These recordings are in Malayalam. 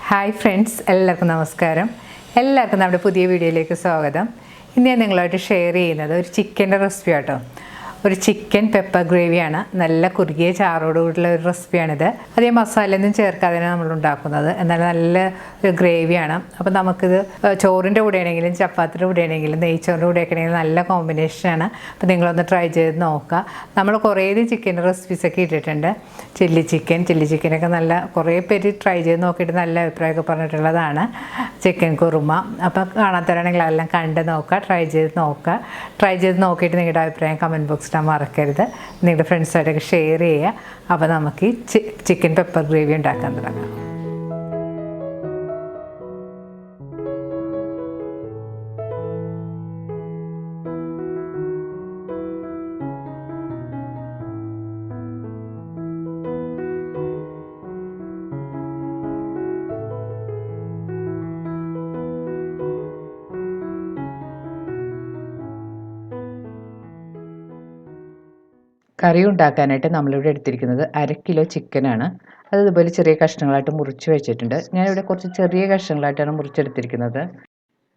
ഹായ് ഫ്രണ്ട്സ്, എല്ലാവർക്കും നമസ്കാരം. എല്ലാവർക്കും നമ്മുടെ പുതിയ വീഡിയോയിലേക്ക് സ്വാഗതം. ഇന്ന് ഞാൻ നിങ്ങളുമായിട്ട് ഷെയർ ചെയ്യുന്നത് ഒരു ചിക്കൻ്റെ റെസിപ്പി ആട്ടോ. ഒരു ചിക്കൻ പെപ്പർ ഗ്രേവിയാണ്. നല്ല കുറുകിയ ചാറോടുകൂടിയുള്ള ഒരു റെസിപ്പിയാണിത്. അധികം മസാലയൊന്നും ചേർക്കാതെയാണ് നമ്മൾ ഉണ്ടാക്കുന്നത്. എന്നാൽ നല്ല ഒരു ഗ്രേവിയാണ്. അപ്പോൾ നമുക്കിത് ചോറിൻ്റെ കൂടെ ആണെങ്കിലും ചപ്പാത്തിൻ്റെ കൂടെ ആണെങ്കിലും നെയ്ച്ചോറിൻ്റെ കൂടെ ഒക്കെ ആണെങ്കിലും നല്ല കോമ്പിനേഷനാണ്. അപ്പോൾ നിങ്ങളൊന്ന് ട്രൈ ചെയ്ത് നോക്കുക. നമ്മൾ കുറേ ചിക്കൻ്റെ റെസിപ്പീസൊക്കെ ഇട്ടിട്ടുണ്ട്. ചില്ലി ചിക്കനൊക്കെ നല്ല കുറേ പേര് ട്രൈ ചെയ്ത് നോക്കിയിട്ട് നല്ല അഭിപ്രായമൊക്കെ പറഞ്ഞിട്ടുള്ളതാണ്. ചിക്കൻ കുറുമ. അപ്പോൾ കാണാത്തവരാണെങ്കിൽ അതെല്ലാം കണ്ട് നോക്കുക, ട്രൈ ചെയ്ത് നോക്കിയിട്ട് നിങ്ങളുടെ അഭിപ്രായം കമൻറ്റ് ബോക്സിൽ മറക്കരുത്. നിങ്ങളുടെ ഫ്രണ്ട്സായിട്ടൊക്കെ ഷെയർ ചെയ്യുക. അപ്പോൾ നമുക്ക് ഈ ചിക്കൻ പെപ്പർ ഗ്രേവി ഉണ്ടാക്കാൻ തുടങ്ങാം. കറി ഉണ്ടാക്കാനായിട്ട് നമ്മളിവിടെ എടുത്തിരിക്കുന്നത് 1/2 കിലോ ചിക്കനാണ്. അത് ഇതുപോലെ ചെറിയ കഷ്ണങ്ങളായിട്ട് മുറിച്ച് വെച്ചിട്ടുണ്ട്. ഞാനിവിടെ കുറച്ച് ചെറിയ കഷ്ണങ്ങളായിട്ടാണ് മുറിച്ചെടുത്തിരിക്കുന്നത്.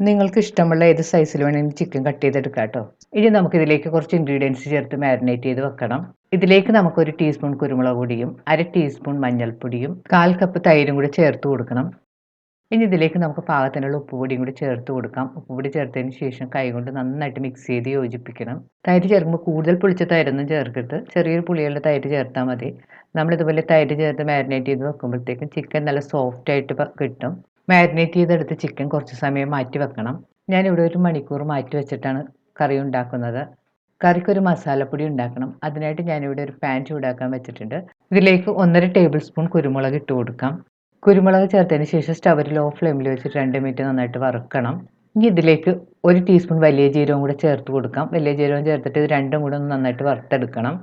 നിങ്ങൾക്ക് ഇഷ്ടമുള്ള ഏത് സൈസിൽ വേണമെങ്കിലും ചിക്കൻ കട്ട് ചെയ്തെടുക്കാം കേട്ടോ. ഇനി നമുക്കിതിലേക്ക് കുറച്ച് ഇൻഗ്രീഡിയൻസ് ചേർത്ത് മാരിനേറ്റ് ചെയ്ത് വെക്കണം. ഇതിലേക്ക് നമുക്ക് 1 ടീസ്പൂൺ കുരുമുളക് പൊടിയും 1/2 ടീസ്പൂൺ മഞ്ഞൾപ്പൊടിയും 1/4 കപ്പ് തൈരും കൂടി ചേർത്ത് കൊടുക്കണം. ഇനി ഇതിലേക്ക് നമുക്ക് പാകത്തിനുള്ള ഉപ്പുപൊടിയും കൂടി ചേർത്ത് കൊടുക്കാം. ഉപ്പുപൊടി ചേർത്തതിന് ശേഷം കൈകൊണ്ട് നന്നായിട്ട് മിക്സ് ചെയ്ത് യോജിപ്പിക്കണം. തൈര് ചേർക്കുമ്പോൾ കൂടുതൽ പുളിച്ച തൈരൊന്നും ചേർക്കരുത്. ചെറിയൊരു പുളിയുള്ള തൈര് ചേർത്താൽ മതി. നമ്മളിതുപോലെ തൈര് ചേർത്ത് മാരിനേറ്റ് ചെയ്ത് വെക്കുമ്പോഴത്തേക്കും ചിക്കൻ നല്ല സോഫ്റ്റ് ആയിട്ട് കിട്ടും. മാരിനേറ്റ് ചെയ്തെടുത്ത് ചിക്കൻ കുറച്ച് സമയം മാറ്റി വെക്കണം. ഞാനിവിടെ 1 മണിക്കൂർ മാറ്റി വെച്ചിട്ടാണ് കറി ഉണ്ടാക്കുന്നത്. കറിക്കൊരു മസാലപ്പൊടി ഉണ്ടാക്കണം. അതിനായിട്ട് ഞാനിവിടെ ഒരു പാൻ ചൂടാക്കാൻ വെച്ചിട്ടുണ്ട്. ഇതിലേക്ക് 1.5 ടേബിൾ സ്പൂൺ കുരുമുളക് ഇട്ട് കൊടുക്കാം. കുരുമുളക് ചേർത്തതിന് ശേഷം സ്റ്റവ് ലോ ഫ്ലെയിമിൽ വെച്ചിട്ട് 2 മിനിറ്റ് നന്നായിട്ട് വറുക്കണം. ഇനി ഇതിലേക്ക് 1 ടീസ്പൂൺ വലിയ ജീരകം കൂടെ ചേർത്ത് കൊടുക്കാം. വലിയ ജീരകം ചേർത്തിട്ട് ഇത് രണ്ടും കൂടെ ഒന്ന് നന്നായിട്ട് വറുത്തെടുക്കണം.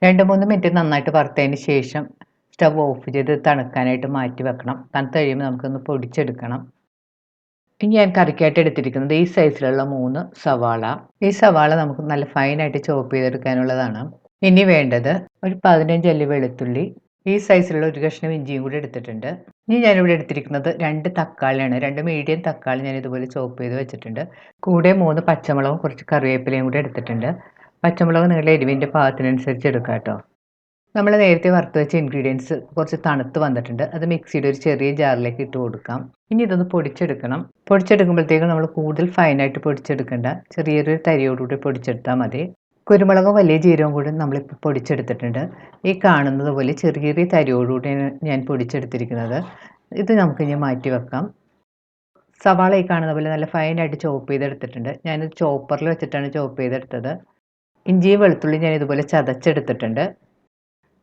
2-3 മിനിറ്റ് നന്നായിട്ട് വറുത്തതിന് ശേഷം സ്റ്റവ് ഓഫ് ചെയ്ത് തണുക്കാനായിട്ട് മാറ്റി വെക്കണം. തണുത്ത് കഴിയുമ്പോൾ നമുക്കൊന്ന് പൊടിച്ചെടുക്കണം. ഇനി ഞാൻ കറിക്കായിട്ട് എടുത്തിരിക്കുന്നത് ഈ സൈസിലുള്ള 3 സവാള. ഈ സവാള നമുക്ക് നല്ല ഫൈനായിട്ട് ചോപ്പ് ചെയ്തെടുക്കാനുള്ളതാണ്. ഇനി വേണ്ടത് ഒരു 15 അല്ലി വെളുത്തുള്ളി, ഈ സൈസിലുള്ള 1 കഷ്ണം ഇഞ്ചിയും കൂടി എടുത്തിട്ടുണ്ട്. ഇനി ഞാനിവിടെ എടുത്തിരിക്കുന്നത് 2 തക്കാളിയാണ്. 2 മീഡിയം തക്കാളി ഞാൻ ഇതുപോലെ ചോപ്പ് ചെയ്ത് വെച്ചിട്ടുണ്ട്. കൂടെ 3 പച്ചമുളകും കുറച്ച് കറിവേപ്പിലയും കൂടി എടുത്തിട്ടുണ്ട്. പച്ചമുളക് നിങ്ങളുടെ എരിവിൻ്റെ പാകത്തിനനുസരിച്ച് എടുക്കാം കേട്ടോ. നമ്മൾ നേരത്തെ വറുത്ത് വെച്ച ഇൻഗ്രീഡിയൻസ് കുറച്ച് തണുത്ത് വന്നിട്ടുണ്ട്. അത് മിക്സിയുടെ ഒരു ചെറിയ ജാറിലേക്ക് ഇട്ട് കൊടുക്കാം. ഇനി ഇതൊന്ന് പൊടിച്ചെടുക്കണം. പൊടിച്ചെടുക്കുമ്പോഴത്തേക്കും നമ്മൾ കൂടുതൽ ഫൈനായിട്ട് പൊടിച്ചെടുക്കേണ്ട, ചെറിയൊരു തരിയോടുകൂടി പൊടിച്ചെടുത്താൽ മതി. കുരുമുളകും വലിയ ജീരകവും കൂടി നമ്മളിപ്പോൾ പൊടിച്ചെടുത്തിട്ടുണ്ട്. ഈ കാണുന്നത് പോലെ ചെറിയ തരിയോടുകൂടിയാണ് ഞാൻ പൊടിച്ചെടുത്തിരിക്കുന്നത്. ഇത് നമുക്കിനി മാറ്റി വെക്കാം. സവാള ഈ കാണുന്ന പോലെ നല്ല ഫൈനായിട്ട് ചോപ്പ് ചെയ്തെടുത്തിട്ടുണ്ട്. ഞാനിത് ചോപ്പറിൽ വെച്ചിട്ടാണ് ചോപ്പ് ചെയ്തെടുത്തത്. ഇഞ്ചിയും വെളുത്തുള്ളിയും ഞാൻ ഇതുപോലെ ചതച്ചെടുത്തിട്ടുണ്ട്.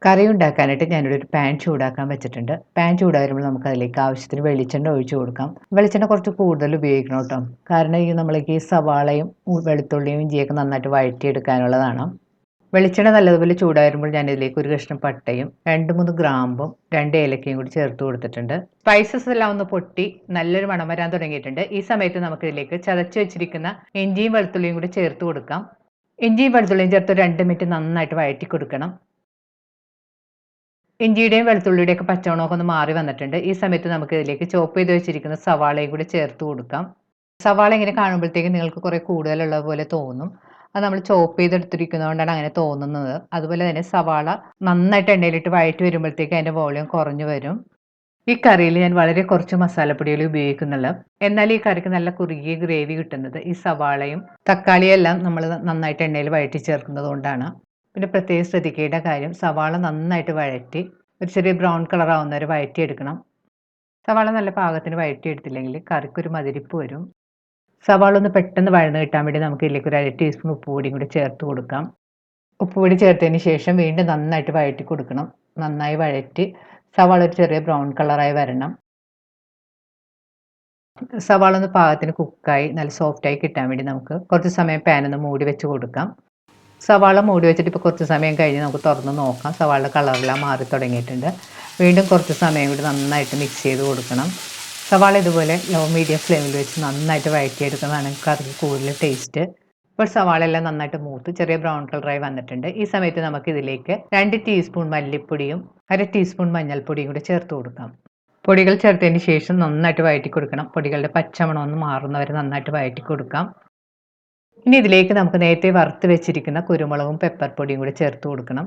കറി ഉണ്ടാക്കാനായിട്ട് ഞാനിവിടെ ഒരു പാൻ ചൂടാക്കാൻ വെച്ചിട്ടുണ്ട്. പാൻ ചൂടായി വരുമ്പോൾ നമുക്ക് അതിലേക്ക് ആവശ്യത്തിന് വെളിച്ചെണ്ണ ഒഴിച്ചു കൊടുക്കാം. വെളിച്ചെണ്ണ കുറച്ച് കൂടുതൽ ഉപയോഗിക്കണം കേട്ടോ. കാരണം നമ്മൾക്ക് ഈ സവാളയും വെളുത്തുള്ളിയും ഇഞ്ചിയൊക്കെ നന്നായിട്ട് വഴറ്റിയെടുക്കാനുള്ളതാണ്. വെളിച്ചെണ്ണ നല്ലതുപോലെ ചൂടായി വരുമ്പോൾ ഞാൻ ഇതിലേക്ക് 1 കഷ്ണം പട്ടയും 2-3 ഗ്രാമ്പും 2 ഏലക്കയും കൂടി ചേർത്ത് കൊടുത്തിട്ടുണ്ട്. സ്പൈസസ് എല്ലാം ഒന്ന് പൊട്ടി നല്ലൊരു മണം വരാൻ തുടങ്ങിയിട്ടുണ്ട്. ഈ സമയത്ത് നമുക്ക് ഇതിലേക്ക് ചതച്ച് വെച്ചിരിക്കുന്ന ഇഞ്ചിയും വെളുത്തുള്ളിയും കൂടി ചേർത്ത് കൊടുക്കാം. ഇഞ്ചിയും വെളുത്തുള്ളിയും ചേർത്ത് 2 മിനിറ്റ് നന്നായിട്ട് വഴറ്റി കൊടുക്കണം. ഇഞ്ചിയുടെയും വെളുത്തുള്ളിയുടെയും ഒക്കെ പച്ചമണമൊക്കെ ഒന്ന് മാറി വന്നിട്ടുണ്ട്. ഈ സമയത്ത് നമുക്ക് ഇതിലേക്ക് ചോപ്പ് ചെയ്ത് വെച്ചിരിക്കുന്ന സവാളയും കൂടി ചേർത്ത് കൊടുക്കാം. സവാള ഇങ്ങനെ കാണുമ്പോഴത്തേക്കും നിങ്ങൾക്ക് കുറേ കൂടുതലുള്ള പോലെ തോന്നും. അത് നമ്മൾ ചോപ്പ് ചെയ്തെടുത്തിരിക്കുന്നതുകൊണ്ടാണ് അങ്ങനെ തോന്നുന്നത്. അതുപോലെ തന്നെ സവാള നന്നായിട്ട് എണ്ണയിലിട്ട് വഴറ്റി വരുമ്പോഴത്തേക്ക് അതിൻ്റെ വോളിയം കുറഞ്ഞു വരും. ഈ കറിയിൽ ഞാൻ വളരെ കുറച്ച് മസാലപ്പൊടികൾ ഉപയോഗിക്കുന്നുള്ളൂ. എന്നാൽ ഈ കറിക്ക് നല്ല കുറുകിയ ഗ്രേവി കിട്ടുന്നത് ഈ സവാളയും തക്കാളിയും എല്ലാം നമ്മൾ നന്നായിട്ട് എണ്ണയിൽ വഴറ്റി ചേർക്കുന്നത് കൊണ്ടാണ്. പിന്നെ പ്രത്യേകം ശ്രദ്ധിക്കേണ്ട കാര്യം, സവാള നന്നായിട്ട് വഴറ്റി ഒരു ചെറിയ ബ്രൗൺ കളർ ആവുന്നവരെ വഴറ്റിയെടുക്കണം. സവാള നല്ല പാകത്തിന് വഴറ്റിയെടുത്തില്ലെങ്കിൽ കറിക്കൊരു മതിരിപ്പ് വരും. സവാള ഒന്ന് പെട്ടെന്ന് വഴന്ന് കിട്ടാൻ വേണ്ടി നമുക്ക് ഇതിലേക്ക് 1/2 ടീസ്പൂൺ ഉപ്പുപൊടിയും കൂടി ചേർത്ത് കൊടുക്കാം. ഉപ്പുപൊടി ചേർത്തതിന് ശേഷം വീണ്ടും നന്നായിട്ട് വഴറ്റി കൊടുക്കണം. നന്നായി വഴറ്റി സവാള ഒരു ചെറിയ ബ്രൗൺ കളറായി വരണം. സവാള ഒന്ന് പാകത്തിന് കുക്കായി നല്ല സോഫ്റ്റായി കിട്ടാൻ വേണ്ടി നമുക്ക് കുറച്ച് സമയം പാനൊന്ന് മൂടി വെച്ച് കൊടുക്കാം. സവാള മൂടി വെച്ചിട്ട് ഇപ്പോൾ കുറച്ച് സമയം കഴിഞ്ഞ് നമുക്ക് തുറന്ന് നോക്കാം. സവാള കളറെല്ലാം മാറി തുടങ്ങിയിട്ടുണ്ട്. വീണ്ടും കുറച്ച് സമയം കൂടി നന്നായിട്ട് മിക്സ് ചെയ്ത് കൊടുക്കണം. സവാള ഇതുപോലെ ലോ മീഡിയം ഫ്ലെയിമിൽ വെച്ച് നന്നായിട്ട് വഴറ്റിയെടുക്കുന്നതാണ് കറിക്ക് കൂടുതൽ ടേസ്റ്റ്. ഇപ്പോൾ സവാള എല്ലാം നന്നായിട്ട് മൂത്ത് ചെറിയ ബ്രൗൺ കളറായി വന്നിട്ടുണ്ട്. ഈ സമയത്ത് നമുക്ക് ഇതിലേക്ക് 2 ടീസ്പൂൺ മല്ലിപ്പൊടിയും 1/2 ടീസ്പൂൺ മഞ്ഞൾപ്പൊടിയും കൂടി ചേർത്ത് കൊടുക്കാം. പൊടികൾ ചേർത്തതിന് ശേഷം നന്നായിട്ട് വഴറ്റി കൊടുക്കണം. പൊടികളുടെ പച്ചമണം ഒന്ന് മാറുന്നവരെ നന്നായിട്ട് വഴറ്റി കൊടുക്കാം. ഇനി ഇതിലേക്ക് നമുക്ക് നേരത്തെ വറുത്ത് വെച്ചിരിക്കുന്ന കുരുമുളകും പെപ്പർ പൊടിയും കൂടി ചേർത്ത് കൊടുക്കണം.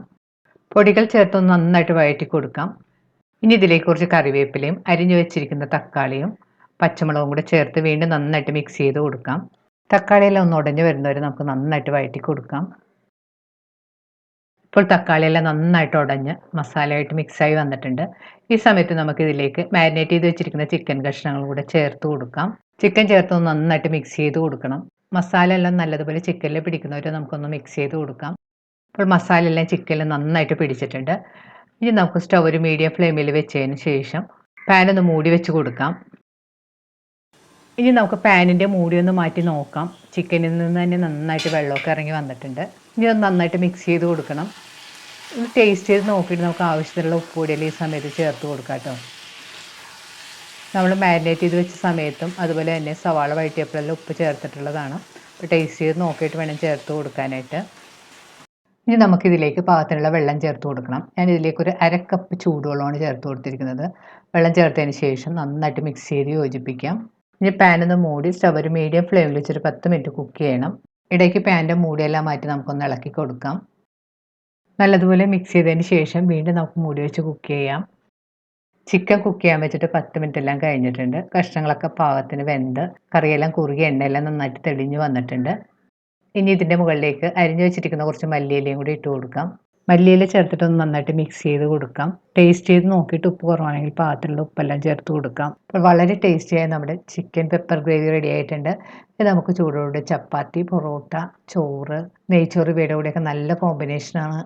പൊടികൾ ചേർത്തൊന്ന് നന്നായിട്ട് വഴറ്റി കൊടുക്കാം. ഇനി ഇതിലേക്ക് കുറച്ച് കറിവേപ്പിലയും അരിഞ്ഞു വെച്ചിരിക്കുന്ന തക്കാളിയും പച്ചമുളകും കൂടെ ചേർത്ത് വീണ്ടും നന്നായിട്ട് മിക്സ് ചെയ്ത് കൊടുക്കാം. തക്കാളിയെല്ലാം ഒന്ന് ഉടഞ്ഞു വരുന്നവരെ നമുക്ക് നന്നായിട്ട് വഴറ്റി കൊടുക്കാം. ഇപ്പോൾ തക്കാളിയെല്ലാം നന്നായിട്ട് ഉടഞ്ഞ് മസാലയായിട്ട് മിക്സായി വന്നിട്ടുണ്ട്. ഈ സമയത്ത് നമുക്ക് ഇതിലേക്ക് മാരിനേറ്റ് ചെയ്ത് വെച്ചിരിക്കുന്ന ചിക്കൻ കഷ്ണങ്ങൾ കൂടെ ചേർത്ത് കൊടുക്കാം. ചിക്കൻ ചേർത്ത് നന്നായിട്ട് മിക്സ് ചെയ്ത് കൊടുക്കണം. മസാല എല്ലാം നല്ലതുപോലെ ചിക്കനിൽ പിടിക്കുന്നവരെ നമുക്കൊന്ന് മിക്സ് ചെയ്ത് കൊടുക്കാം. ഇപ്പോൾ മസാല എല്ലാം ചിക്കനിൽ നന്നായിട്ട് പിടിച്ചിട്ടുണ്ട്. ഇനി നമുക്ക് സ്റ്റവ് ഒരു മീഡിയം ഫ്ലെയിമിൽ വെച്ചതിന് ശേഷം പാൻ ഒന്ന് മൂടി വെച്ച് കൊടുക്കാം. ഇനി നമുക്ക് പാനിൻ്റെ മൂടി ഒന്ന് മാറ്റി നോക്കാം. ചിക്കനിൽ നിന്ന് തന്നെ നന്നായിട്ട് വെള്ളമൊക്കെ ഇറങ്ങി വന്നിട്ടുണ്ട്. ഇനി ഒന്ന് നന്നായിട്ട് മിക്സ് ചെയ്ത് കൊടുക്കണം. ഒന്ന് ടേസ്റ്റ് ചെയ്ത് നോക്കിയിട്ട് നമുക്ക് ആവശ്യത്തിനുള്ള ഉപ്പ് പൊടിയിൽ ഈ സമയത്ത് ചേർത്ത് കൊടുക്കാം കേട്ടോ. നമ്മൾ മാരിനേറ്റ് ചെയ്ത് വെച്ച സമയത്തും അതുപോലെ തന്നെ സവാള വഴറ്റിയപ്പോഴെല്ലാം ഉപ്പ് ചേർത്തിട്ടുള്ളതാണ്. അപ്പോൾ ടേസ്റ്റ് ചെയ്ത് നോക്കിയിട്ട് വേണം ചേർത്ത് കൊടുക്കാനായിട്ട്. ഇനി നമുക്കിതിലേക്ക് പാകത്തിനുള്ള വെള്ളം ചേർത്ത് കൊടുക്കണം. ഞാൻ ഇതിലേക്ക് ഒരു 1/2 കപ്പ് ചൂടുവെള്ളമാണ് ചേർത്ത് കൊടുത്തിരിക്കുന്നത്. വെള്ളം ചേർത്തതിന് ശേഷം നന്നായിട്ട് മിക്സ് ചെയ്ത് യോജിപ്പിക്കാം. ഇനി പാനൊന്ന് മൂടി സ്റ്റവ് ഒരു മീഡിയം ഫ്ലെയിമിൽ വെച്ചൊരു 10 മിനിറ്റ് കുക്ക് ചെയ്യണം. ഇടയ്ക്ക് പാനിൻ്റെ മൂടിയെല്ലാം മാറ്റി നമുക്കൊന്ന് ഇളക്കി കൊടുക്കാം. നല്ലതുപോലെ മിക്സ് ചെയ്തതിന് ശേഷം വീണ്ടും നമുക്ക് മൂടി വെച്ച് കുക്ക് ചെയ്യാം. ചിക്കൻ കുക്ക് ചെയ്യാൻ വെച്ചിട്ട് 10 മിനിറ്റ് എല്ലാം കഴിഞ്ഞിട്ടുണ്ട്. കഷ്ണങ്ങളൊക്കെ പാകത്തിന് വെന്ത് കറിയെല്ലാം കുറുകി എണ്ണയെല്ലാം നന്നായിട്ട് തെളിഞ്ഞ് വന്നിട്ടുണ്ട്. ഇനി ഇതിൻ്റെ മുകളിലേക്ക് അരിഞ്ഞു വെച്ചിരിക്കുന്ന കുറച്ച് മല്ലിയിലയും കൂടി ഇട്ട് കൊടുക്കാം. മല്ലിയില ചേർത്തിട്ടൊന്ന് നന്നായിട്ട് മിക്സ് ചെയ്ത് കൊടുക്കാം. ടേസ്റ്റ് ചെയ്ത് നോക്കിയിട്ട് ഉപ്പ് കുറവാണെങ്കിൽ പാകത്തിലുള്ള ഉപ്പെല്ലാം ചേർത്ത് കൊടുക്കാം. അപ്പോൾ വളരെ ടേസ്റ്റിയായ നമ്മുടെ ചിക്കൻ പെപ്പർ ഗ്രേവി റെഡി ആയിട്ടുണ്ട്. ഇത് നമുക്ക് ചൂടോടെ ചപ്പാത്തി, പൊറോട്ട, ചോറ്, നെയ്ച്ചോറ് ഇവയുടെ കൂടെയൊക്കെ നല്ല കോമ്പിനേഷനാണ്.